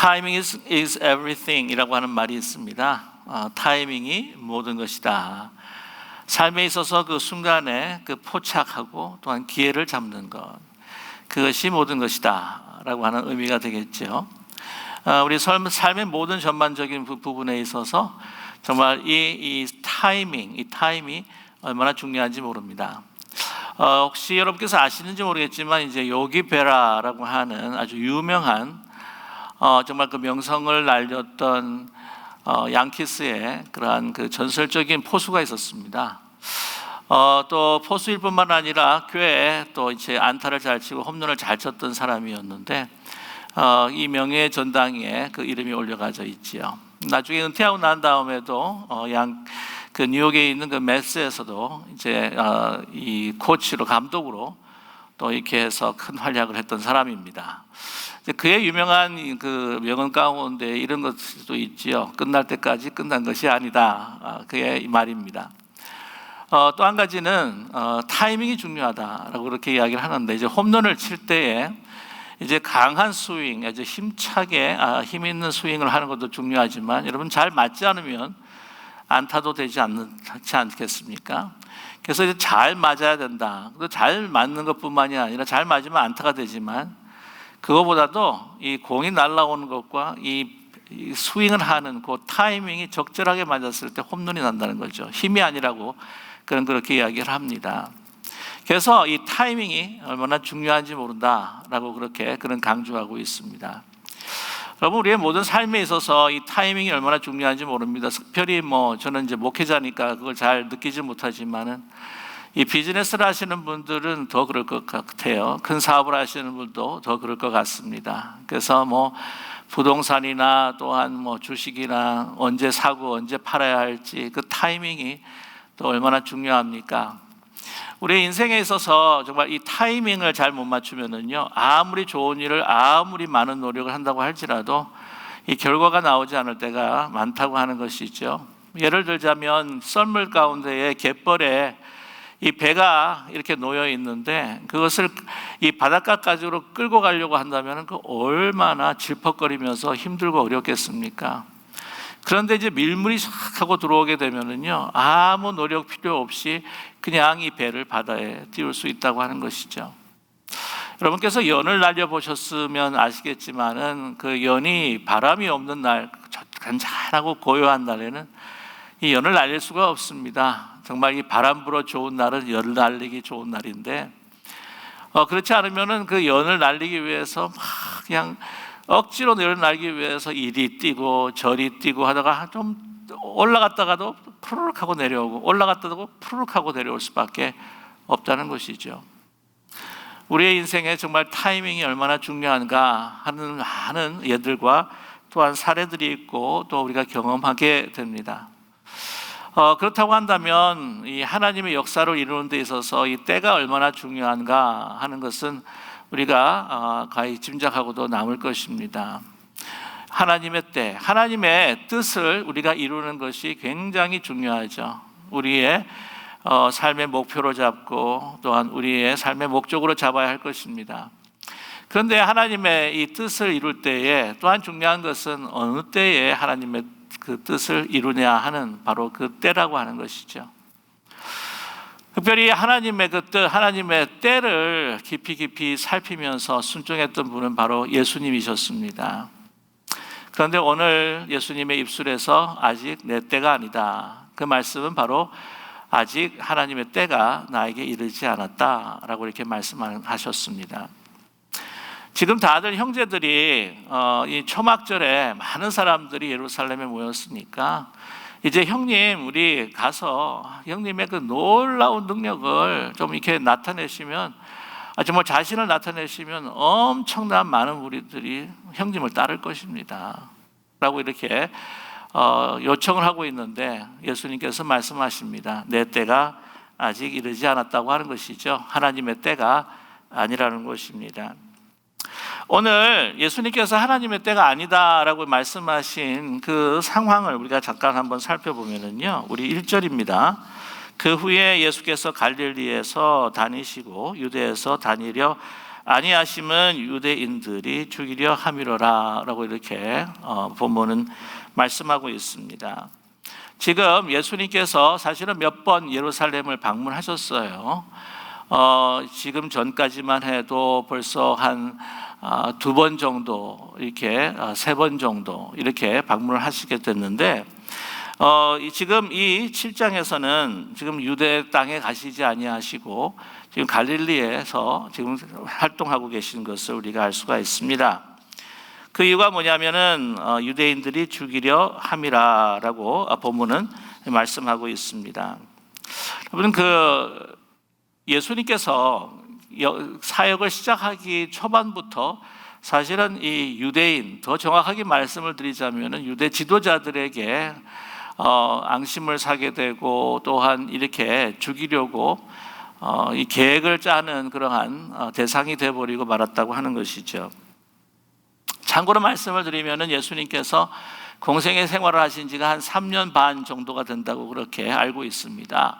Timing is everything 이라고 하는 말이 있습니다. 타이밍이 모든 것이다. 삶에 있어서 그 순간에 그 포착하고 또한 기회를 잡는 것, 그것이 모든 것이다 라고 하는 의미가 되겠죠. 우리 삶의 모든 전반적인 부분에 있어서 정말 이 타임이 얼마나 중요한지 모릅니다. 혹시 여러분께서 아시는지 모르겠지만 이제 요기 베라라고 하는 아주 유명한 정말 그 명성을 날렸던 양키스의 그러한 그 전설적인 포수가 있었습니다. 또 포수일 뿐만 아니라 교회에 또 이제 안타를 잘 치고 홈런을 잘 쳤던 사람이었는데 이 명예의 전당에 그 이름이 올려가져 있지요. 나중에 은퇴하고 난 다음에도 그 뉴욕에 있는 그 메스에서도 이제 이 코치로 감독으로 또 이렇게 해서 큰 활약을 했던 사람입니다. 그의 유명한 그 명언 가운데 이런 것도 있지요. 끝날 때까지 끝난 것이 아니다. 그의 말입니다. 또 한 가지는 타이밍이 중요하다라고 그렇게 이야기를 하는데, 이제 홈런을 칠 때에 이제 강한 스윙, 아주 힘차게 힘 있는 스윙을 하는 것도 중요하지만 여러분 잘 맞지 않으면 안타도 되지 않겠습니까? 그래서 이제 잘 맞아야 된다. 잘 맞는 것뿐만이 아니라 잘 맞으면 안타가 되지만 그거보다도 이 공이 날아오는 것과 이 스윙을 하는 그 타이밍이 적절하게 맞았을 때 홈런이 난다는 거죠. 힘이 아니라고 그렇게 이야기를 합니다. 그래서 이 타이밍이 얼마나 중요한지 모른다라고 그런 강조하고 있습니다. 여러분, 우리의 모든 삶에 있어서 이 타이밍이 얼마나 중요한지 모릅니다. 특별히 저는 이제 목회자니까 그걸 잘 느끼지 못하지만은 이 비즈니스를 하시는 분들은 더 그럴 것 같아요. 큰 사업을 하시는 분도 더 그럴 것 같습니다. 그래서 부동산이나 또한 주식이나 언제 사고 언제 팔아야 할지 그 타이밍이 또 얼마나 중요합니까? 우리 인생에 있어서 정말 이 타이밍을 잘 못 맞추면은요, 아무리 좋은 일을 아무리 많은 노력을 한다고 할지라도 이 결과가 나오지 않을 때가 많다고 하는 것이죠. 예를 들자면 썰물 가운데에 갯벌에 이 배가 이렇게 놓여 있는데 그것을 이 바닷가까지로 끌고 가려고 한다면 그 얼마나 질퍽거리면서 힘들고 어렵겠습니까? 그런데 이제 밀물이 싹 하고 들어오게 되면은요, 아무 노력 필요 없이 그냥 이 배를 바다에 띄울 수 있다고 하는 것이죠. 여러분께서 연을 날려보셨으면 아시겠지만은 그 연이 바람이 없는 날, 간절하고 고요한 날에는 이 연을 날릴 수가 없습니다. 정말 이 바람 불어 좋은 날은 연을 날리기 좋은 날인데 그렇지 않으면은 그 연을 날리기 위해서 막 그냥 억지로 연을 날리기 위해서 이리 뛰고 저리 뛰고 하다가 좀 올라갔다가도 푸르륵 하고 내려오고 올라갔다가도 푸르륵 하고 내려올 수밖에 없다는 것이죠. 우리의 인생에 정말 타이밍이 얼마나 중요한가 하는 많은 예들과 또한 사례들이 있고 또 우리가 경험하게 됩니다. 그렇다고 한다면 이 하나님의 역사를 이루는 데 있어서 이 때가 얼마나 중요한가 하는 것은 우리가 가히 짐작하고도 남을 것입니다. 하나님의 때, 하나님의 뜻을 우리가 이루는 것이 굉장히 중요하죠. 우리의 삶의 목표로 잡고 또한 우리의 삶의 목적으로 잡아야 할 것입니다. 그런데 하나님의 이 뜻을 이룰 때에 또한 중요한 것은 어느 때에 하나님의 그 뜻을 이루냐 하는 바로 그 때라고 하는 것이죠. 특별히 하나님의 그 뜻, 하나님의 때를 깊이 살피면서 순종했던 분은 바로 예수님이셨습니다. 그런데 오늘 예수님의 입술에서 아직 내 때가 아니다, 그 말씀은 바로 아직 하나님의 때가 나에게 이르지 않았다라고 이렇게 말씀하셨습니다. 지금 다들 형제들이 이 초막절에 많은 사람들이 예루살렘에 모였으니까 이제 형님 우리 가서 형님의 그 놀라운 능력을 좀 이렇게 나타내시면, 정말 자신을 나타내시면 엄청난 많은 무리들이 형님을 따를 것입니다 라고 이렇게 요청을 하고 있는데 예수님께서 말씀하십니다. 내 때가 아직 이르지 않았다고 하는 것이죠. 하나님의 때가 아니라는 것입니다. 오늘 예수님께서 하나님의 때가 아니다라고 말씀하신 그 상황을 우리가 잠깐 한번 살펴보면은요, 우리 1절입니다. 그 후에 예수께서 갈릴리에서 다니시고 유대에서 다니려 아니하심은 유대인들이 죽이려 함이로라라고 이렇게 본문은 말씀하고 있습니다. 지금 예수님께서 사실은 몇 번 예루살렘을 방문하셨어요. 지금 전까지만 해도 벌써 한 2번 정도, 이렇게 3번 정도 이렇게 방문을 하시게 됐는데, 지금 이 7장에서는 지금 유대 땅에 가시지 아니하시고 지금 갈릴리에서 지금 활동하고 계신 것을 우리가 알 수가 있습니다. 그 이유가 뭐냐면은 유대인들이 죽이려 함이라라고 본문은 말씀하고 있습니다. 여러분, 그 예수님께서 사역을 시작하기 초반부터 사실은 이 유대인, 더 정확하게 말씀을 드리자면은 유대 지도자들에게 앙심을 사게 되고 또한 이렇게 죽이려고 이 계획을 짜는 그러한 대상이 되어버리고 말았다고 하는 것이죠. 참고로 말씀을 드리면은 예수님께서 공생애 생활을 하신 지가 한 3년 반 정도가 된다고 그렇게 알고 있습니다.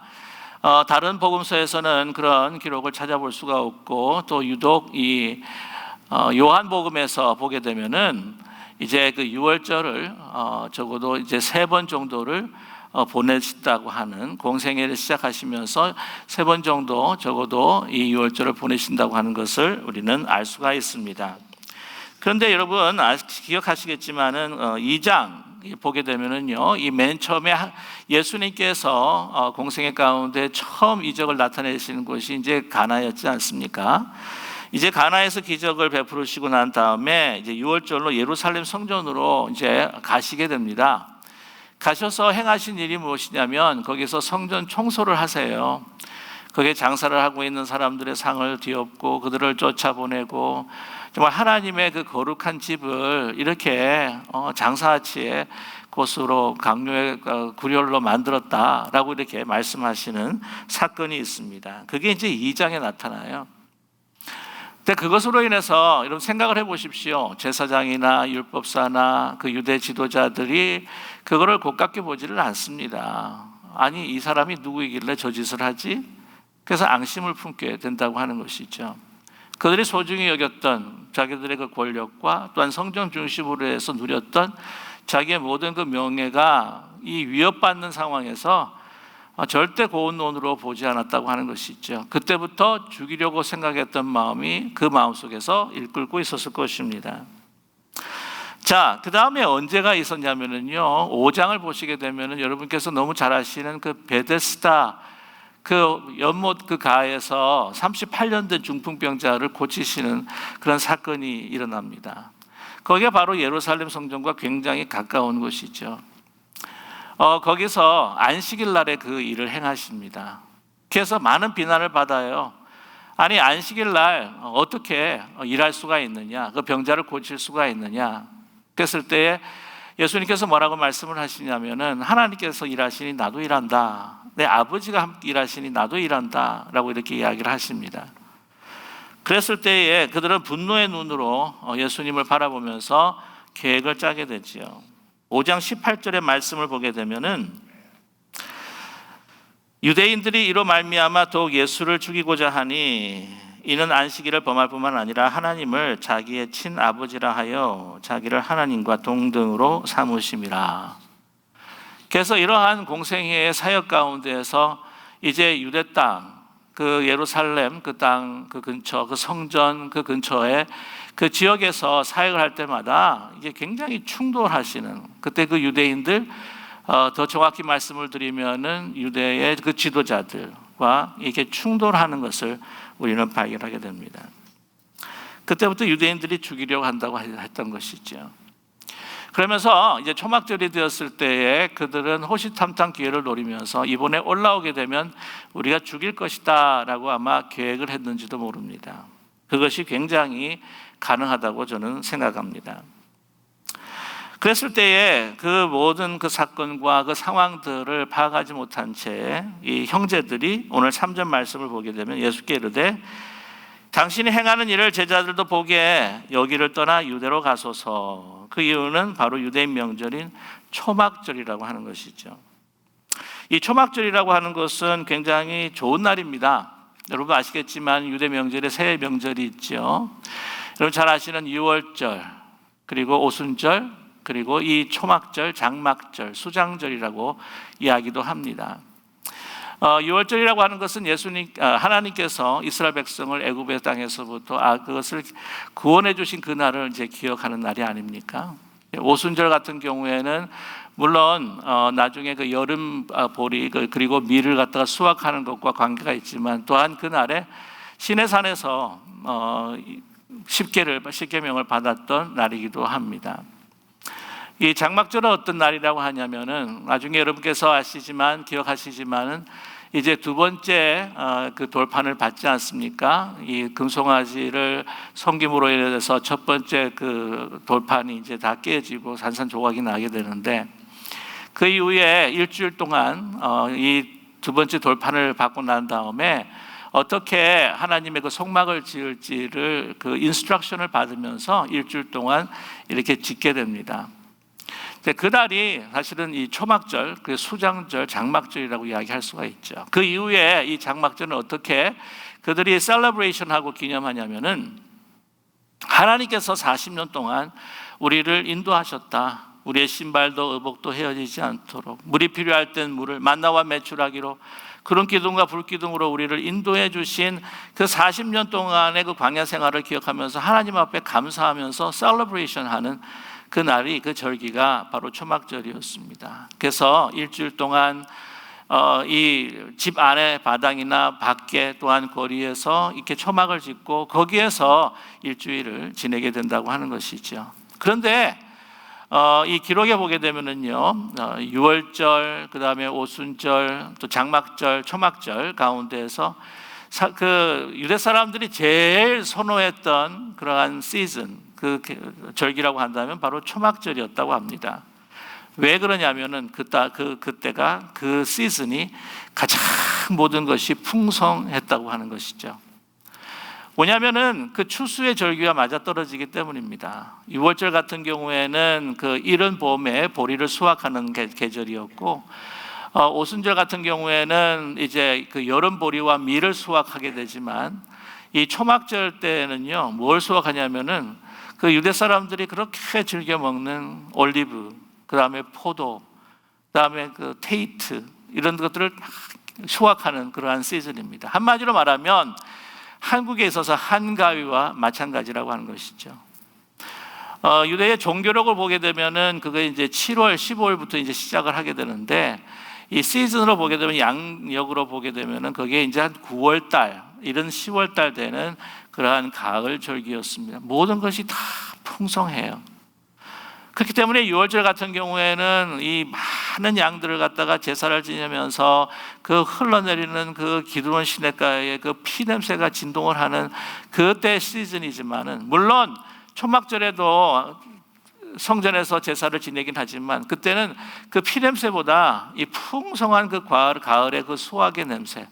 다른 복음서에서는 그런 기록을 찾아볼 수가 없고, 또 유독 이 요한복음에서 보게 되면은 이제 그 유월절을 적어도 이제 3번 정도를 보내신다고 하는, 공생애를 시작하시면서 3번 정도 적어도 이 유월절을 보내신다고 하는 것을 우리는 알 수가 있습니다. 그런데 여러분 기억하시겠지만은 2장 보게 되면은요, 이 맨 처음에 예수님께서 공생애 가운데 처음 이적을 나타내시는 곳이 이제 가나였지 않습니까? 이제 가나에서 기적을 베푸시고 난 다음에 이제 6월절로 예루살렘 성전으로 이제 가시게 됩니다. 가셔서 행하신 일이 무엇이냐면 거기서 성전 청소를 하세요. 거기에 장사를 하고 있는 사람들의 상을 뒤엎고 그들을 쫓아보내고, 정말 하나님의 그 거룩한 집을 이렇게 장사치의 곳으로 강요의 구렬로 만들었다라고 이렇게 말씀하시는 사건이 있습니다. 그게 이제 2장에 나타나요. 근데 그것으로 인해서 여러분 생각을 해보십시오. 제사장이나 율법사나 그 유대 지도자들이 그거를 고깝게 보지를 않습니다. 아니, 이 사람이 누구이길래 저 짓을 하지? 그래서 앙심을 품게 된다고 하는 것이죠. 그들이 소중히 여겼던 자기들의 그 권력과 또한 성전 중심으로 해서 누렸던 자기의 모든 그 명예가 이 위협받는 상황에서 절대 고운 눈으로 보지 않았다고 하는 것이죠. 그때부터 죽이려고 생각했던 마음이 그 마음속에서 이끌고 있었을 것입니다. 자, 그 다음에 언제가 있었냐면요, 5장을 보시게 되면은 여러분께서 너무 잘 아시는 그 베데스다 그 연못 그 가에서 38년 된 중풍병자를 고치시는 그런 사건이 일어납니다. 거기가 바로 예루살렘 성전과 굉장히 가까운 곳이죠. 거기서 안식일 날에 그 일을 행하십니다. 그래서 많은 비난을 받아요. 아니, 안식일 날 어떻게 일할 수가 있느냐, 그 병자를 고칠 수가 있느냐. 그랬을 때에 예수님께서 뭐라고 말씀을 하시냐면은, 하나님께서 일하시니 나도 일한다, 내 아버지가 함께 일하시니 나도 일한다 라고 이렇게 이야기를 하십니다. 그랬을 때에 그들은 분노의 눈으로 예수님을 바라보면서 계획을 짜게 되지요. 5장 18절의 말씀을 보게 되면은, 유대인들이 이로 말미암아 더욱 예수를 죽이고자 하니 이는 안식일을 범할 뿐만 아니라 하나님을 자기의 친아버지라 하여 자기를 하나님과 동등으로 삼으심이라. 그래서 이러한 공생애의 사역 가운데에서 이제 유대 땅, 그 예루살렘 그 땅 그 근처, 그 성전 그 근처에 그 지역에서 사역을 할 때마다 이게 굉장히 충돌하시는, 그때 그 유대인들, 더 정확히 말씀을 드리면은 유대의 그 지도자들과 이렇게 충돌하는 것을 우리는 발견하게 됩니다. 그때부터 유대인들이 죽이려고 한다고 했던 것이죠. 그러면서 이제 초막절이 되었을 때에 그들은 호시탐탐 기회를 노리면서 이번에 올라오게 되면 우리가 죽일 것이다 라고 아마 계획을 했는지도 모릅니다. 그것이 굉장히 가능하다고 저는 생각합니다. 그랬을 때에 그 모든 그 사건과 그 상황들을 파악하지 못한 채 이 형제들이 오늘 3절 말씀을 보게 되면 예수께 이르되 당신이 행하는 일을 제자들도 보게 여기를 떠나 유대로 가소서. 그 이유는 바로 유대인 명절인 초막절이라고 하는 것이죠. 이 초막절이라고 하는 것은 굉장히 좋은 날입니다. 여러분 아시겠지만 유대 명절에 세 명절이 있죠. 여러분 잘 아시는 유월절, 그리고 오순절, 그리고 이 초막절, 장막절, 수장절이라고 이야기도 합니다. 유월절이라고 하는 것은 하나님께서 이스라엘 백성을 애굽의 땅에서부터 그것을 구원해 주신 그날을 이제 기억하는 날이 아닙니까? 오순절 같은 경우에는 물론 나중에 그 여름 보리 그리고 밀을 갖다가 수확하는 것과 관계가 있지만, 또한 그날에 시내산에서 십계명을 받았던 날이기도 합니다. 이 장막절은 어떤 날이라고 하냐면은, 나중에 여러분께서 기억하시지만은 이제 두 번째 그 돌판을 받지 않습니까? 이 금송아지를 섬김으로 인해서 첫 번째 그 돌판이 이제 다 깨지고 산산조각이 나게 되는데, 그 이후에 일주일 동안 이 두 번째 돌판을 받고 난 다음에 어떻게 하나님의 그 성막을 지을지를 그 인스트럭션을 받으면서 일주일 동안 이렇게 짓게 됩니다. 그날이 사실은 이 초막절, 그 수장절, 장막절이라고 이야기할 수가 있죠. 그 이후에 이 장막절은 어떻게 그들이 셀러브레이션하고 기념하냐면은, 하나님께서 40년 동안 우리를 인도하셨다. 우리의 신발도 의복도 헤어지지 않도록, 물이 필요할 땐 물을 만나와 매출하기로 구름 기둥과 불 기둥으로 우리를 인도해 주신 그 40년 동안의 그 광야 생활을 기억하면서 하나님 앞에 감사하면서 셀러브레이션하는 그 날이, 그 절기가 바로 초막절이었습니다. 그래서 일주일 동안 이 집 안에 바닥이나 밖에 또한 거리에서 이렇게 초막을 짓고 거기에서 일주일을 지내게 된다고 하는 것이죠. 그런데 이 기록에 보게 되면은요, 유월절, 그 다음에 오순절, 또 장막절, 초막절 가운데에서 그 유대 사람들이 제일 선호했던 그러한 시즌, 그 절기라고 한다면 바로 초막절이었다고 합니다. 왜 그러냐면은 그때가 그 시즌이 가장 모든 것이 풍성했다고 하는 것이죠. 뭐냐면은 그 추수의 절기와 맞아 떨어지기 때문입니다. 6월절 같은 경우에는 그 이른 봄에 보리를 수확하는 계절이었고, 오순절 같은 경우에는 이제 그 여름 보리와 밀을 수확하게 되지만, 이 초막절 때는요, 뭘 수확하냐면은 그 유대 사람들이 그렇게 즐겨 먹는 올리브, 그 다음에 포도, 그 다음에 그 테이트, 이런 것들을 수확하는 그러한 시즌입니다. 한마디로 말하면 한국에 있어서 한가위와 마찬가지라고 하는 것이죠. 유대의 종교력을 보게 되면은 그게 이제 7월, 15일부터 이제 시작을 하게 되는데, 이 시즌으로 보게 되면, 양력으로 보게 되면은 그게 이제 한 9월 달, 이런 10월 달 되는 그러한 가을 절기였습니다. 모든 것이 다 풍성해요. 그렇기 때문에 6월절 같은 경우에는 이 많은 양들을 갖다가 제사를 지내면서 그 흘러내리는 그 기드론 시냇가에 그 피 냄새가 진동을 하는 그때 시즌이지만은, 물론 초막절에도 성전에서 제사를 지내긴 하지만 그때는 그 피 냄새보다 이 풍성한 그 가을의 그 수확의 냄새,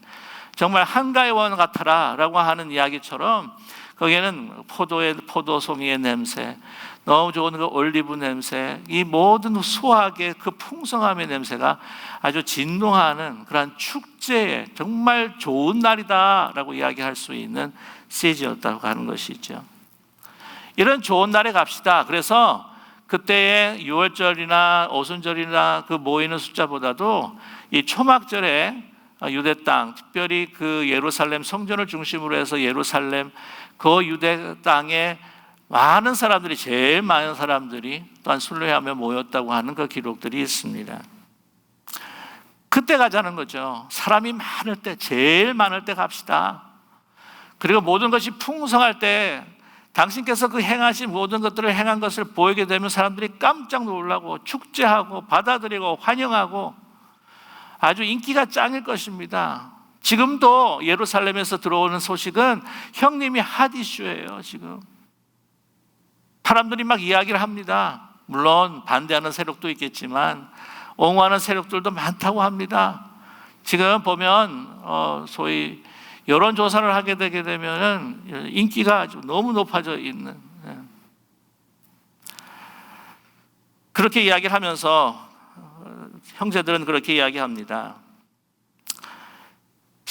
정말 한가위원 같아라라고 하는 이야기처럼 거기에는 포도송이의 냄새, 너무 좋은 그 올리브 냄새, 이 모든 수확의 그 풍성함의 냄새가 아주 진동하는 그런 축제의 정말 좋은 날이다라고 이야기할 수 있는 시즌이었다고 하는 것이죠. 이런 좋은 날에 갑시다. 그래서 그때의 6월절이나 오순절이나 그 모이는 숫자보다도 이 초막절에 유대 땅, 특별히 그 예루살렘 성전을 중심으로 해서 예루살렘 그 유대 땅에 많은 사람들이, 제일 많은 사람들이 또한 순례하며 모였다고 하는 그 기록들이 있습니다. 그때 가자는 거죠. 사람이 많을 때, 제일 많을 때 갑시다. 그리고 모든 것이 풍성할 때, 당신께서 그 행하신 모든 것들을 행한 것을 보이게 되면 사람들이 깜짝 놀라고 축제하고 받아들이고 환영하고 아주 인기가 짱일 것입니다. 지금도 예루살렘에서 들어오는 소식은 형님이 핫 이슈예요. 지금 사람들이 막 이야기를 합니다. 물론 반대하는 세력도 있겠지만 옹호하는 세력들도 많다고 합니다. 지금 보면 소위 여론조사를 하게 되게 되면 인기가 아주 너무 높아져 있는, 그렇게 이야기를 하면서 형제들은 그렇게 이야기합니다.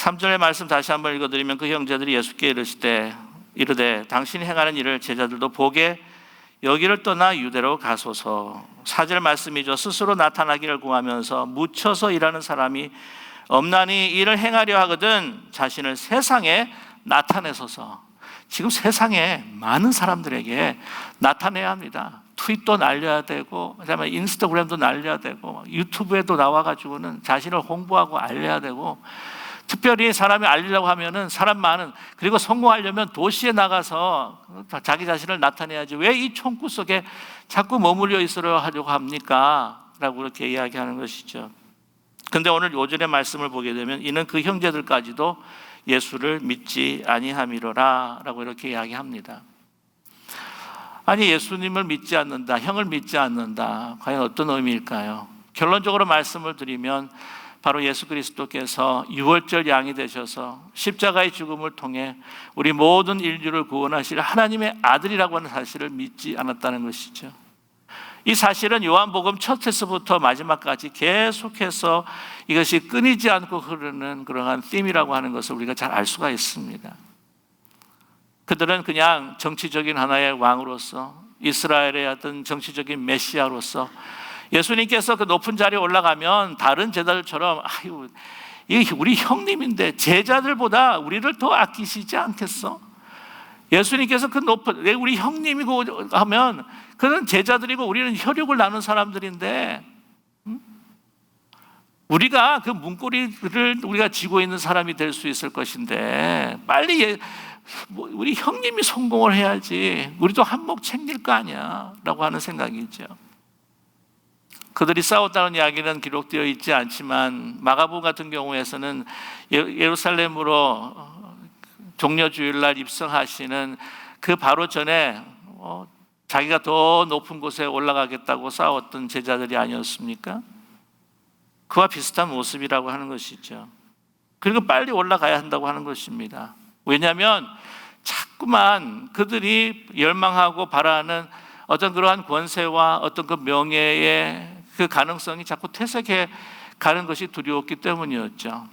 3절의 말씀 다시 한번 읽어드리면 그 형제들이 예수께 이르되 당신이 행하는 일을 제자들도 보게 여기를 떠나 유대로 가소서. 4절 말씀이죠. 스스로 나타나기를 구하면서 묻혀서 일하는 사람이 없나니 이를 행하려 하거든 자신을 세상에 나타내소서. 지금 세상에 많은 사람들에게 나타내야 합니다. 트윗도 날려야 되고, 그다음에 인스타그램도 날려야 되고, 유튜브에도 나와가지고는 자신을 홍보하고 알려야 되고, 특별히 사람이 알리려고 하면은 사람 많은, 그리고 성공하려면 도시에 나가서 자기 자신을 나타내야지 왜 이 총구 속에 자꾸 머물러 있으려 하려고 합니까? 라고 그렇게 이야기하는 것이죠. 근데 오늘 5절의 말씀을 보게 되면 이는 그 형제들까지도 예수를 믿지 아니함이로라 라고 이렇게 이야기합니다. 아니, 예수님을 믿지 않는다, 형을 믿지 않는다, 과연 어떤 의미일까요? 결론적으로 말씀을 드리면 바로 예수 그리스도께서 유월절 양이 되셔서 십자가의 죽음을 통해 우리 모든 인류를 구원하실 하나님의 아들이라고 하는 사실을 믿지 않았다는 것이죠. 이 사실은 요한복음 첫에서부터 마지막까지 계속해서 이것이 끊이지 않고 흐르는 그러한 띠이라고 하는 것을 우리가 잘 알 수가 있습니다. 그들은 그냥 정치적인 하나의 왕으로서, 이스라엘의 어떤 정치적인 메시아로서 예수님께서 그 높은 자리에 올라가면 다른 제자들처럼 아유, 이게 우리 형님인데 제자들보다 우리를 더 아끼시지 않겠어? 예수님께서 그 높은 우리 형님이고 하면 그는 제자들이고 우리는 혈육을 나눈 사람들인데, 우리가 그 문고리를 우리가 쥐고 있는 사람이 될 수 있을 것인데 빨리 우리 형님이 성공을 해야지 우리도 한몫 챙길 거 아니야 라고 하는 생각이죠. 그들이 싸웠다는 이야기는 기록되어 있지 않지만 마가복음 같은 경우에서는 예루살렘으로 종려주일날 입성하시는 그 바로 전에 자기가 더 높은 곳에 올라가겠다고 싸웠던 제자들이 아니었습니까? 그와 비슷한 모습이라고 하는 것이죠. 그리고 빨리 올라가야 한다고 하는 것입니다. 왜냐하면 자꾸만 그들이 열망하고 바라는 어떤 그러한 권세와 어떤 그 명예의 그 가능성이 자꾸 퇴색해 가는 것이 두려웠기 때문이었죠.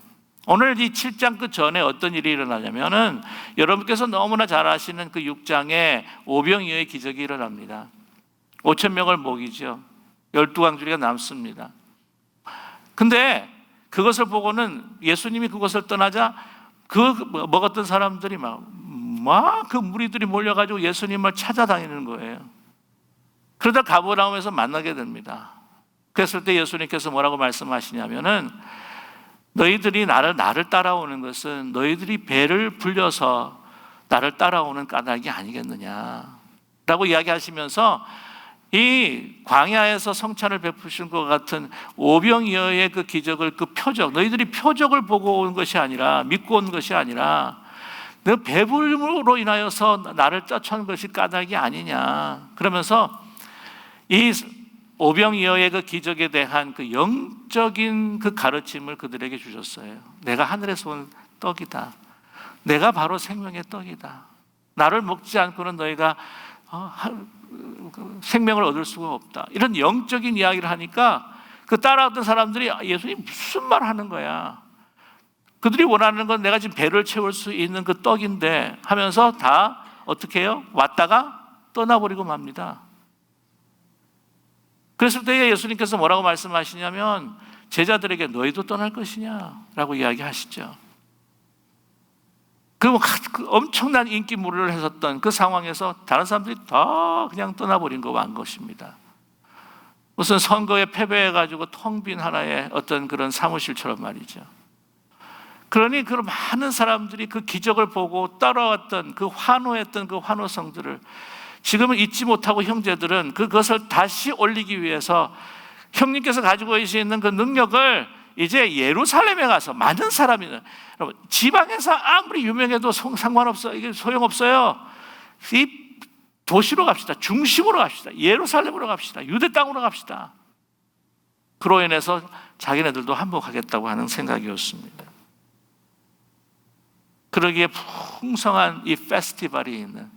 오늘 이 7장 그 전에 어떤 일이 일어나냐면은 여러분께서 너무나 잘 아시는 그 6장에 오병이어의 기적이 일어납니다. 5,000명을 먹이죠. 12광주리가 남습니다. 근데 그것을 보고는 예수님이 그것을 떠나자 그 먹었던 사람들이 막 그 무리들이 몰려가지고 예수님을 찾아다니는 거예요. 그러다 가버나움에서 만나게 됩니다. 그랬을 때 예수님께서 뭐라고 말씀하시냐면은 너희들이 나를 따라오는 것은 너희들이 배를 불려서 나를 따라오는 까닭이 아니겠느냐라고 이야기하시면서 이 광야에서 성찬을 베푸신 것 같은 오병이어의 그 기적을, 그 표적, 너희들이 표적을 보고 온 것이 아니라, 믿고 온 것이 아니라 너 배불림으로 인하여서 나를 쫓아온 것이 까닭이 아니냐. 그러면서 이 오병이어의 그 기적에 대한 그 영적인 그 가르침을 그들에게 주셨어요. 내가 하늘에서 온 떡이다. 내가 바로 생명의 떡이다. 나를 먹지 않고는 너희가 생명을 얻을 수가 없다. 이런 영적인 이야기를 하니까 그 따라왔던 사람들이 예수님 무슨 말 하는 거야? 그들이 원하는 건 내가 지금 배를 채울 수 있는 그 떡인데 하면서 다 어떻게 해요? 왔다가 떠나버리고 맙니다. 그랬을 때 예수님께서 뭐라고 말씀하시냐면 제자들에게 너희도 떠날 것이냐? 라고 이야기하시죠. 그 엄청난 인기몰이를 했었던 그 상황에서 다른 사람들이 다 그냥 떠나버린 거 만 것입니다. 무슨 선거에 패배해가지고 텅 빈 하나의 어떤 그런 사무실처럼 말이죠. 그러니 그 많은 사람들이 그 기적을 보고 따라왔던 그 환호했던 그 환호성들을 지금은 잊지 못하고 형제들은 그것을 다시 올리기 위해서 형님께서 가지고 계시는 그 능력을 이제 예루살렘에 가서 많은 사람이, 여러분 지방에서 아무리 유명해도 상관없어요. 이게 소용없어요. 이 도시로 갑시다. 중심으로 갑시다. 예루살렘으로 갑시다. 유대 땅으로 갑시다. 그로 인해서 자기네들도 한복하겠다고 하는 생각이었습니다. 그러기에 풍성한 이 페스티벌이 있는,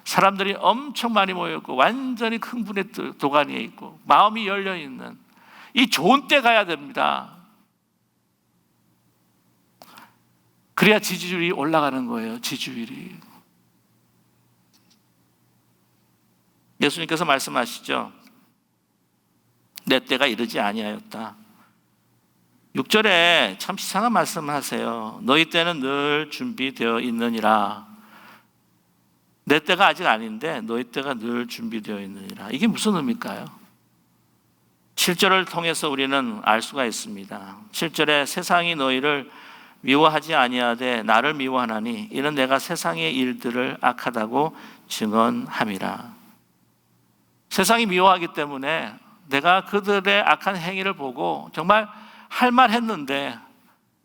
사람들이 엄청 많이 모였고 완전히 흥분의 도가니에 있고 마음이 열려있는 이 좋은 때 가야 됩니다. 그래야 지지율이 올라가는 거예요. 지지율이. 예수님께서 말씀하시죠. 내 때가 이르지 아니하였다. 6절에 참 이상한 말씀하세요. 너희 때는 늘 준비되어 있느니라. 내 때가 아직 아닌데 너희 때가 늘 준비되어 있느니라. 이게 무슨 의미일까요? 7절을 통해서 우리는 알 수가 있습니다. 7절에 세상이 너희를 미워하지 아니하되 나를 미워하나니 이는 내가 세상의 일들을 악하다고 증언함이라. 세상이 미워하기 때문에 내가 그들의 악한 행위를 보고 정말 할 말했는데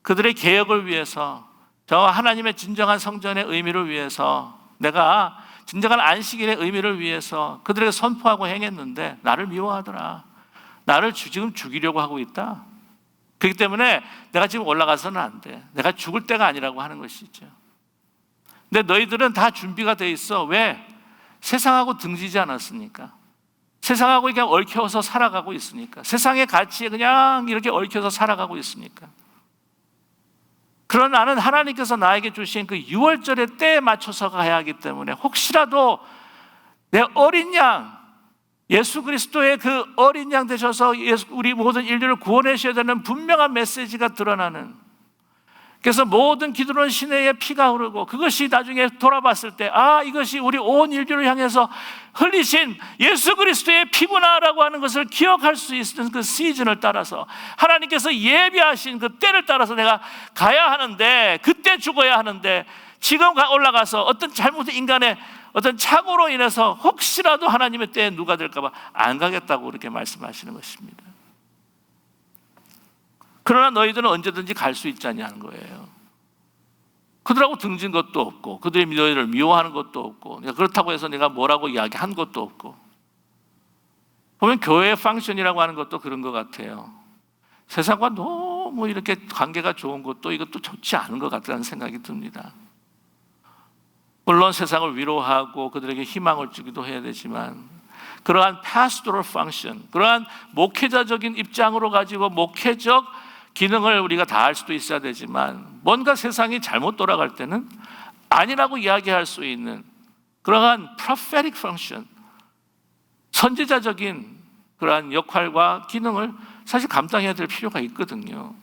그들의 개혁을 위해서, 저 하나님의 진정한 성전의 의미를 위해서, 내가 진정한 안식일의 의미를 위해서 그들에게 선포하고 행했는데 나를 미워하더라. 나를 지금 죽이려고 하고 있다. 그렇기 때문에 내가 지금 올라가서는 안 돼. 내가 죽을 때가 아니라고 하는 것이죠. 근데 너희들은 다 준비가 돼 있어. 왜? 세상하고 등지지 않았으니까. 세상하고 이렇게 얽혀서 살아가고 있으니까. 세상의 가치에 그냥 이렇게 얽혀서 살아가고 있으니까. 그러나 나는 하나님께서 나에게 주신 그 6월절의 때에 맞춰서 가야 하기 때문에 혹시라도 내 어린 양, 예수 그리스도의 그 어린 양 되셔서 우리 모든 인류를 구원해 주셔야 되는 분명한 메시지가 드러나는, 그래서 모든 기드론 시내에 피가 흐르고 그것이 나중에 돌아봤을 때 이것이 우리 온 인류를 향해서 흘리신 예수 그리스도의 피구나라고 하는 것을 기억할 수 있는 그 시즌을 따라서 하나님께서 예비하신 그 때를 따라서 내가 가야 하는데, 그때 죽어야 하는데 지금 올라가서 어떤 잘못된 인간의 어떤 착오로 인해서 혹시라도 하나님의 때에 누가 될까 봐 안 가겠다고 그렇게 말씀하시는 것입니다. 그러나 너희들은 언제든지 갈 수 있잖냐는 거예요. 그들하고 등진 것도 없고 그들이 너희를 미워하는 것도 없고 그렇다고 해서 내가 뭐라고 이야기한 것도 없고. 보면 교회의 펑션이라고 하는 것도 그런 것 같아요. 세상과 너무 이렇게 관계가 좋은 것도 이것도 좋지 않은 것 같다는 생각이 듭니다. 물론 세상을 위로하고 그들에게 희망을 주기도 해야 되지만 그러한 pastoral function, 그러한 목회자적인 입장으로 가지고 목회적 기능을 우리가 다할 수도 있어야 되지만 뭔가 세상이 잘못 돌아갈 때는 아니라고 이야기할 수 있는 그러한 prophetic function, 선지자적인 그러한 역할과 기능을 사실 감당해야 될 필요가 있거든요.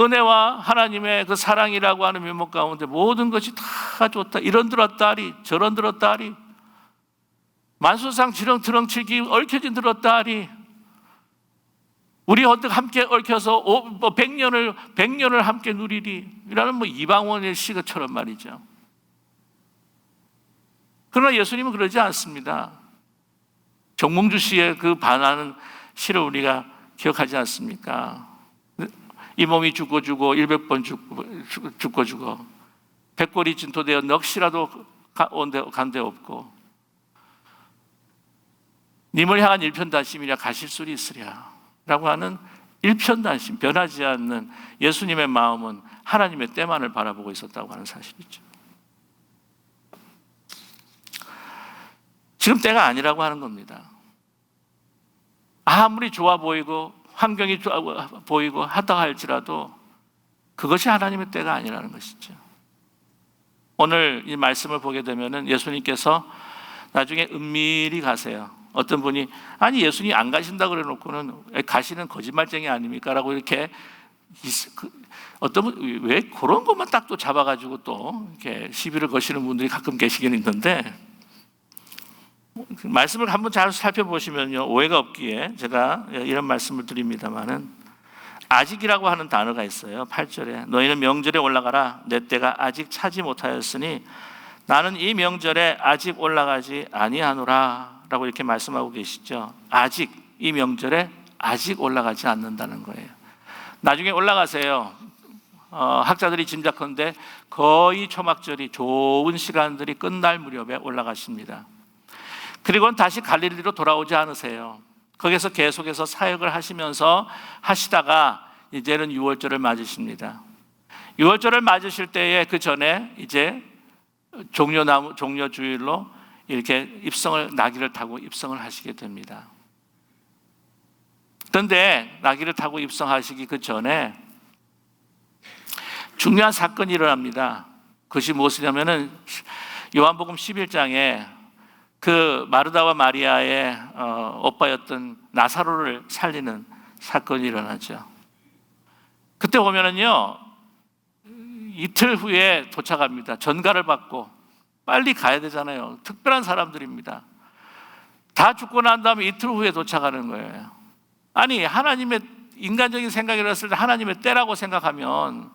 은혜와 하나님의 그 사랑이라고 하는 면목 가운데 모든 것이 다 좋다. 이런 들었다리 저런 들었다리 만수상 지렁 드렁치기 얽혀진 들었다리 우리 어떻게 함께 얽혀서 100년을 함께 누리리 이라는 이방원의 시가처럼 말이죠. 그러나 예수님은 그러지 않습니다. 정몽주 씨의 그 반하는 시를 우리가 기억하지 않습니까? 이 몸이 죽고 100번 죽고 백골이 진토되어 넋이라도 간 데 없고 님을 향한 일편단심이라 가실 수리 있으랴 라고 하는 일편단심, 변하지 않는 예수님의 마음은 하나님의 때만을 바라보고 있었다고 하는 사실이죠. 지금 때가 아니라고 하는 겁니다. 아무리 좋아 보이고 환경이 좋아 보이고 하다 할지라도 그것이 하나님의 때가 아니라는 것이죠. 오늘 이 말씀을 보게 되면은 예수님께서 나중에 은밀히 가세요. 어떤 분이 아니 예수님이 안 가신다 그래 놓고는 가시는 거짓말쟁이 아닙니까? 라고 이렇게 어떤 분 왜 그런 것만 딱 또 잡아가지고 또 이렇게 시비를 거시는 분들이 가끔 계시긴 있는데 말씀을 한번 잘 살펴보시면요 오해가 없기에 제가 이런 말씀을 드립니다마는 아직이라고 하는 단어가 있어요. 8절에 너희는 명절에 올라가라 내 때가 아직 차지 못하였으니 나는 이 명절에 아직 올라가지 아니하노라 라고 이렇게 말씀하고 계시죠. 아직 이 명절에 아직 올라가지 않는다는 거예요. 나중에 올라가세요. 학자들이 짐작컨대 거의 초막절이 좋은 시간들이 끝날 무렵에 올라가십니다. 그리고는 다시 갈릴리로 돌아오지 않으세요. 거기서 계속해서 사역을 하시다가 이제는 6월절을 맞으십니다. 6월절을 맞으실 때에 그 전에 이제 종려주일로 이렇게 나귀를 타고 입성을 하시게 됩니다. 그런데 나귀를 타고 입성하시기 그 전에 중요한 사건이 일어납니다. 그것이 무엇이냐면은 요한복음 11장에 그 마르다와 마리아의 오빠였던 나사로를 살리는 사건이 일어나죠. 그때 보면은요, 이틀 후에 도착합니다. 전가를 받고 빨리 가야 되잖아요. 특별한 사람들입니다. 다 죽고 난 다음에 이틀 후에 도착하는 거예요. 아니, 하나님의 인간적인 생각이 들었을 때 하나님의 때라고 생각하면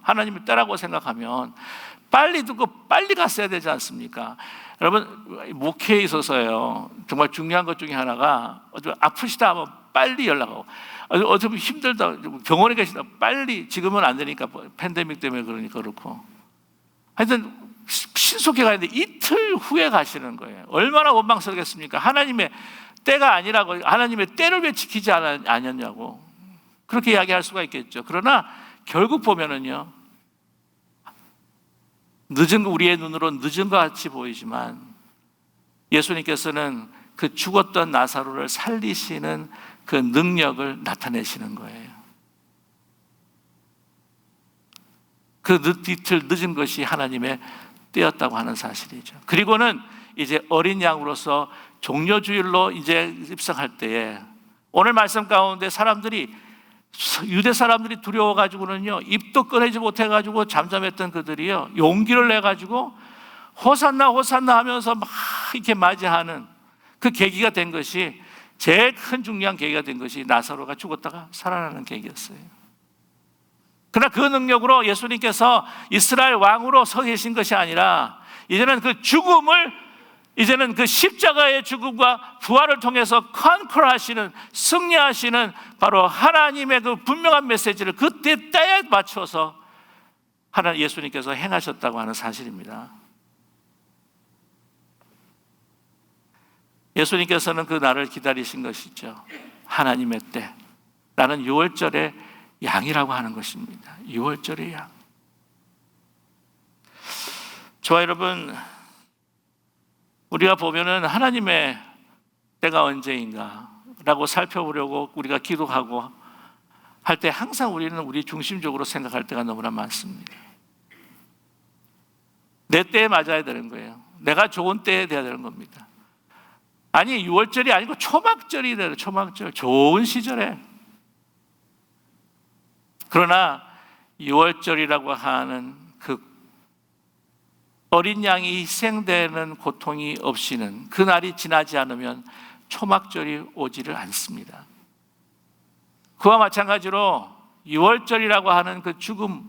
빨리 듣고 빨리 갔어야 되지 않습니까? 여러분, 목회에 있어서요, 정말 중요한 것 중에 하나가 아프시다 하면 빨리 연락하고, 어차피 힘들다, 병원에 계시다 빨리, 지금은 안 되니까 팬데믹 때문에 그러니까 그렇고, 하여튼 신속히 가야 되는데 이틀 후에 가시는 거예요. 얼마나 원망스럽겠습니까? 하나님의 때가 아니라고, 하나님의 때를 왜 지키지 않았냐고 그렇게 이야기할 수가 있겠죠. 그러나 결국 보면은요, 우리의 눈으로 늦은 것 같이 보이지만 예수님께서는 그 죽었던 나사로를 살리시는 그 능력을 나타내시는 거예요. 그 이틀 늦은 것이 하나님의 때였다고 하는 사실이죠. 그리고는 이제 어린 양으로서 종려주일로 이제 입성할 때에 오늘 말씀 가운데 유대 사람들이 두려워가지고는요, 입도 꺼내지 못해가지고 잠잠했던 그들이요, 용기를 내가지고 호산나 호산나 하면서 막 이렇게 맞이하는 그 계기가 된 것이, 제일 큰 중요한 계기가 된 것이 나사로가 죽었다가 살아나는 계기였어요. 그러나 그 능력으로 예수님께서 이스라엘 왕으로 서 계신 것이 아니라 이제는 그 십자가의 죽음과 부활을 통해서 컨커하시는, 승리하시는 바로 하나님의 그 분명한 메시지를 그때 때에 맞춰서 예수님께서 행하셨다고 하는 사실입니다. 예수님께서는 그 날을 기다리신 것이죠. 하나님의 때. 나는 6월절의 양이라고 하는 것입니다. 6월절의 양. 저와 여러분, 우리가 보면은 하나님의 때가 언제인가 라고 살펴보려고 우리가 기도하고 할 때 항상 우리는 우리 중심적으로 생각할 때가 너무나 많습니다. 내 때에 맞아야 되는 거예요. 내가 좋은 때에 돼야 되는 겁니다. 아니, 6월절이 아니고 초막절이 돼요. 초막절. 좋은 시절에. 그러나 6월절이라고 하는 그 어린 양이 희생되는 고통이 없이는, 그 날이 지나지 않으면 초막절이 오지를 않습니다. 그와 마찬가지로 6월절이라고 하는 그 죽음이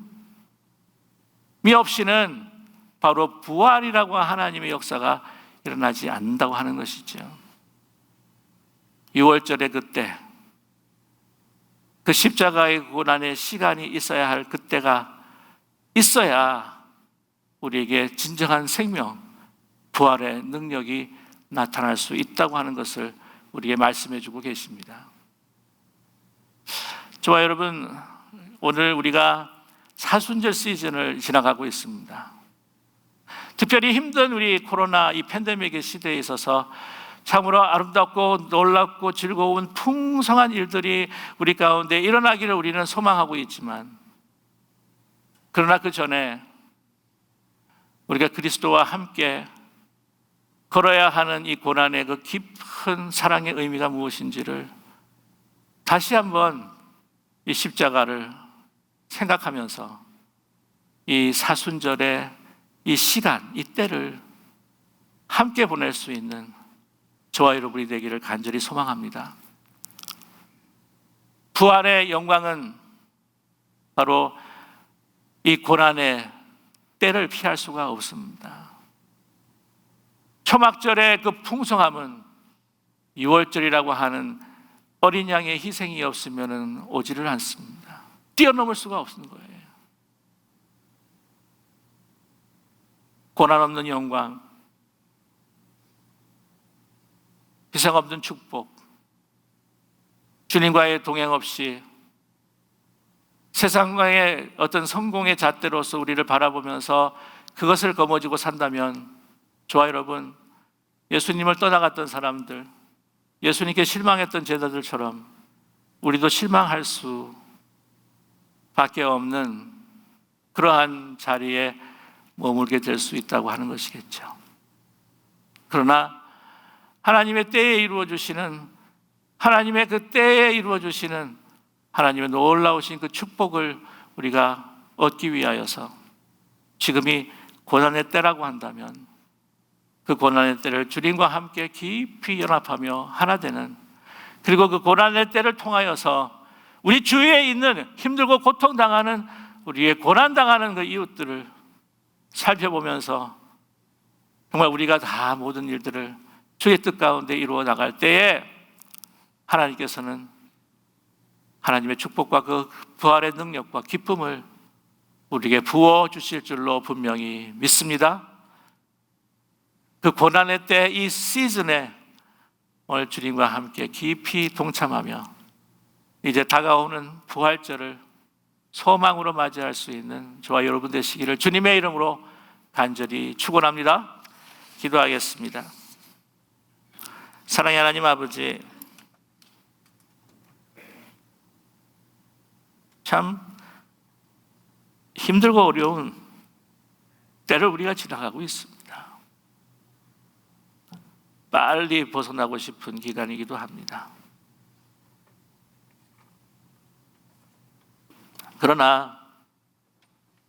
없이는 바로 부활이라고 하나님의 역사가 일어나지 않는다고 하는 것이죠. 6월절의 그때, 그 십자가의 고난의 시간이 있어야 할 그때가 있어야 우리에게 진정한 생명, 부활의 능력이 나타날 수 있다고 하는 것을 우리에게 말씀해 주고 계십니다. 저와 여러분, 오늘 우리가 사순절 시즌을 지나가고 있습니다. 특별히 힘든 우리 코로나 이 팬데믹의 시대에 있어서 참으로 아름답고 놀랍고 즐거운 풍성한 일들이 우리 가운데 일어나기를 우리는 소망하고 있지만, 그러나 그 전에 우리가 그리스도와 함께 걸어야 하는 이 고난의 그 깊은 사랑의 의미가 무엇인지를 다시 한번 이 십자가를 생각하면서 이 사순절의 이 시간, 이 때를 함께 보낼 수 있는 저와 여러분이 되기를 간절히 소망합니다. 부활의 영광은 바로 이 고난의 때를 피할 수가 없습니다. 초막절의 그 풍성함은 6월절이라고 하는 어린 양의 희생이 없으면 오지를 않습니다. 뛰어넘을 수가 없는 거예요. 고난 없는 영광, 희생 없는 축복, 주님과의 동행 없이 세상의 어떤 성공의 잣대로서 우리를 바라보면서 그것을 거머쥐고 산다면, 저와 여러분, 예수님을 떠나갔던 사람들, 예수님께 실망했던 제자들처럼 우리도 실망할 수밖에 없는 그러한 자리에 머물게 될 수 있다고 하는 것이겠죠. 그러나 하나님의 때에 이루어주시는, 하나님의 그 때에 이루어주시는 하나님의 놀라우신 그 축복을 우리가 얻기 위하여서 지금이 고난의 때라고 한다면 그 고난의 때를 주님과 함께 깊이 연합하며 하나 되는, 그리고 그 고난의 때를 통하여서 우리 주위에 있는 힘들고 고통당하는 우리의 고난당하는 그 이웃들을 살펴보면서 정말 우리가 다 모든 일들을 주의 뜻 가운데 이루어 나갈 때에 하나님께서는 하나님의 축복과 그 부활의 능력과 기쁨을 우리에게 부어 주실 줄로 분명히 믿습니다. 그 고난의 때, 이 시즌에 오늘 주님과 함께 깊이 동참하며 이제 다가오는 부활절을 소망으로 맞이할 수 있는 저와 여러분 되시기를 주님의 이름으로 간절히 축원합니다. 기도하겠습니다. 사랑의 하나님 아버지, 참 힘들고 어려운 때를 우리가 지나가고 있습니다. 빨리 벗어나고 싶은 기간이기도 합니다. 그러나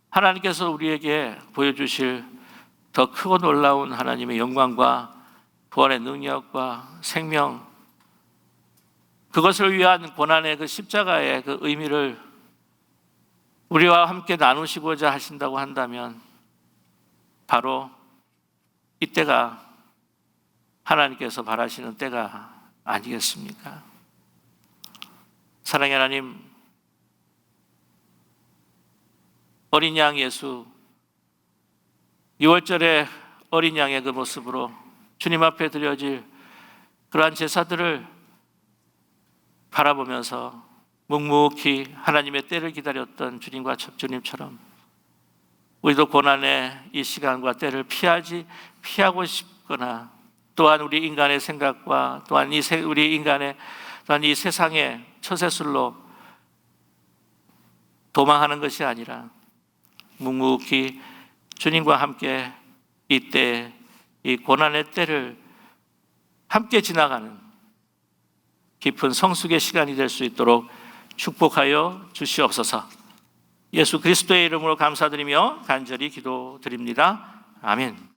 하나님께서 우리에게 보여주실 더 크고 놀라운 하나님의 영광과 부활의 능력과 생명, 그것을 위한 고난의 그 십자가의 그 의미를 우리와 함께 나누시고자 하신다고 한다면 바로 이때가 하나님께서 바라시는 때가 아니겠습니까? 사랑의 하나님, 어린 양 예수, 6월절에 어린 양의 그 모습으로 주님 앞에 드려질 그러한 제사들을 바라보면서 묵묵히 하나님의 때를 기다렸던 주님과 주님처럼 우리도 고난의 이 시간과 때를 피하고 싶거나, 또한 우리 인간의 생각과 또한 우리 인간의 또한 이 세상의 처세술로 도망하는 것이 아니라 묵묵히 주님과 함께 이때 이 고난의 때를 함께 지나가는 깊은 성숙의 시간이 될 수 있도록 축복하여 주시옵소서. 예수 그리스도의 이름으로 감사드리며 간절히 기도드립니다. 아멘.